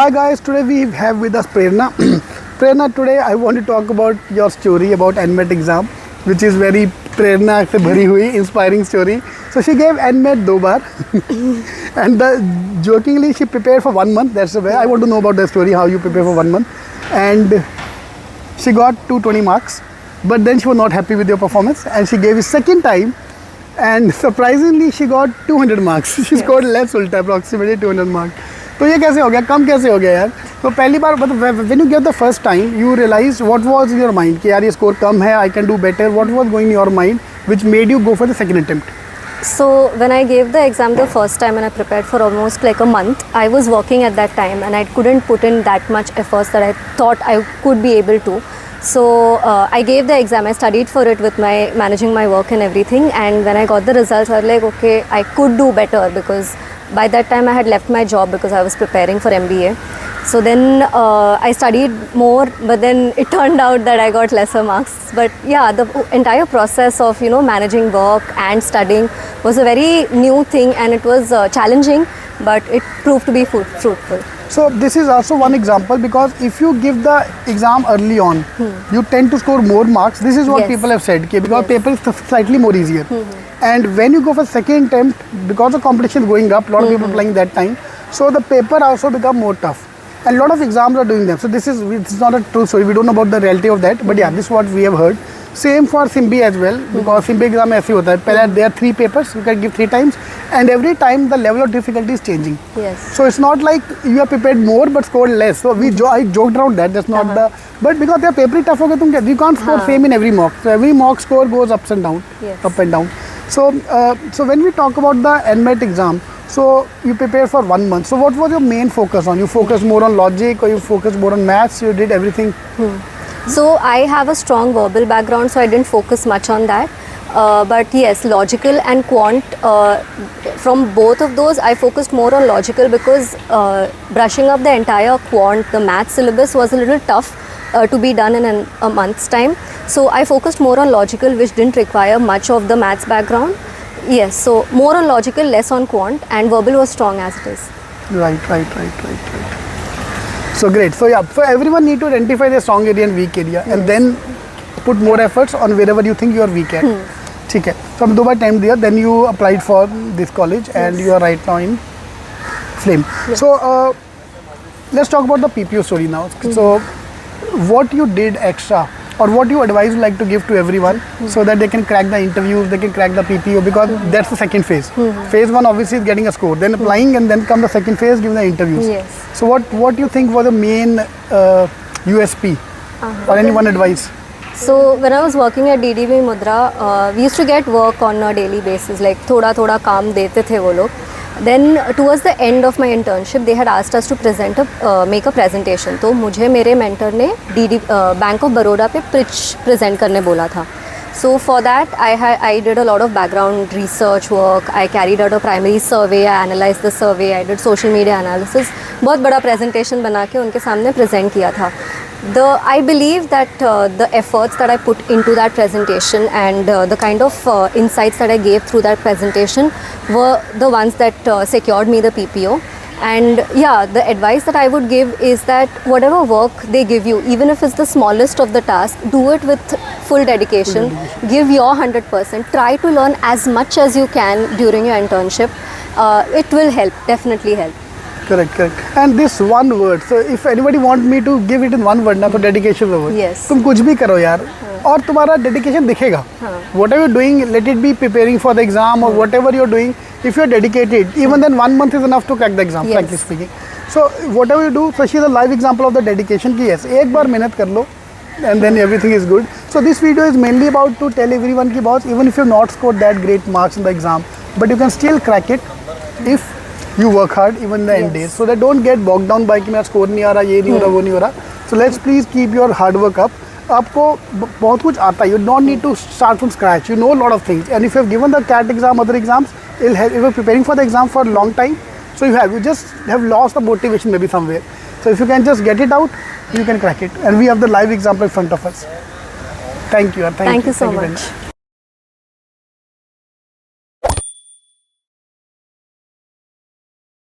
Hi guys, today we have with us Prerna. Prerna, today I want to talk about your story about NMAT exam, which is very Prerna se bhari hui, inspiring story. So she gave NMAT 2 baar and jokingly she prepared for 1 month. That's the way I want to know about the story, how you prepare for 1 month. And she got 220 marks, but then she was not happy with your performance and she gave it second time. And surprisingly, she got 200 marks. She scored less ulta, approximately 200 marks. तो ये कैसे हो गया, कम कैसे हो गया यार? तो पहली बार मतलब when you get the first time, you realized what was in your mind कि यार ये score कम है, I can do better. What was going in your mind which made you go for the second attempt? So when I gave the exam the first time and I prepared for almost like a month, I was working at that time and I couldn't put in that much efforts that I thought I could be able to. So I gave the exam, I studied for it with my managing my work and everything, and when I got the results I was like, okay, I could do better, because by that time I had left my job because I was preparing for MBA. So then I studied more, but then it turned out that I got lesser marks. But yeah, the entire process of managing work and studying was a very new thing, and it was challenging, but it proved to be fruitful. So this is also one example, because if you give the exam early on, you tend to score more marks. This is what people have said, because paper is slightly more easier. And when you go for second attempt, because the competition is going up, a lot of people applying that time, so the paper also become more tough. And a lot of exams are doing them. So this is, it's not a true story. We don't know about the reality of that, but yeah, this is what we have heard. Same for Simbi as well, because Simbi exam ऐसे होता है. पहले there are 3 papers, you can give 3 times, and every time the level of difficulty is changing. Yes. So it's not like you have prepared more but scored less. So I joked around that. That's not the. But because they are paper tough, you can't score same in every mock. So every mock score goes ups and down, up and down. So so when we talk about the NMAT exam, so you prepared for 1 month. So what was your main focus on? You focused more on logic, or you focused more on maths? You did everything. So I have a strong verbal background, so I didn't focus much on that. But yes, logical and quant, from both of those I focused more on logical, because brushing up the entire quant, the math syllabus was a little tough to be done in a month's time. So I focused more on logical, which didn't require much of the maths background. Yes, so more on logical, less on quant, and verbal was strong as it is. Right. So great. So yeah, so everyone need to identify their strong area and weak area, and then put more efforts on wherever you think you are weak at. ठीक है. So हम 2 बार time दिया, then you applied for this college, and you are right now in Flame. So let's talk about the PPO story now. So what you did extra, or what you advise like to give to everyone, so that they can crack the interviews, they can crack the PPO, because that's the second phase. Phase 1 obviously is getting a score, then applying, and then come the second phase, giving the interviews. Yes. So what you think was the main USP, or any one advice? So when I was working at DDB Mudra, we used to get work on a daily basis, like thoda काम देते थे वो लोग. Then towards the end of my internship, they had asked us to make a presentation. तो मुझे मेरे mentor ने Bank of Baroda पे pitch present करने बोला था. So for that, I did a lot of background research work. I carried out a primary survey. I analyzed the survey. I did social media analysis. बहुत बड़ा presentation बना के उनके सामने present किया था. I believe that the efforts that I put into that presentation, and the kind of insights that I gave through that presentation were the ones that secured me the PPO. And yeah, the advice that I would give is that whatever work they give you, even if it's the smallest of the task, do it with full dedication. Give your 100%. Try to learn as much as you can during your internship. It will help, definitely help. Correct. And this one word, so if anybody want me to give it in one word, ना तो dedication is the word. Yes. तुम कुछ भी करो यार, और तुम्हारा dedication दिखेगा. Whatever you're doing, let it be preparing for the exam or whatever you're doing. If you're dedicated, even then 1 month is enough to crack the exam, frankly speaking. So whatever you do, so she's a live example of the dedication कि yes, एक बार मेहनत कर लो, and then everything is good. So this video is mainly about to tell everyone कि boss, even if you've not scored that great marks in the exam, but you can still crack it if you work hard even in the end days. So that don't get bogged down by कि मेरा score नहीं आ रहा, ये नहीं हो रहा, वो नहीं हो रहा. So let's please keep your hard work up. आपको बहुत कुछ आता है. You don't need to start from scratch. You know a lot of things. And if you have given the CAT exam, other exams, it'll help. If you're preparing for the exam for a long time, so you just have lost the motivation maybe somewhere. So if you can just get it out, you can crack it. And we have the live example in front of us. Thank you. Thank you so much.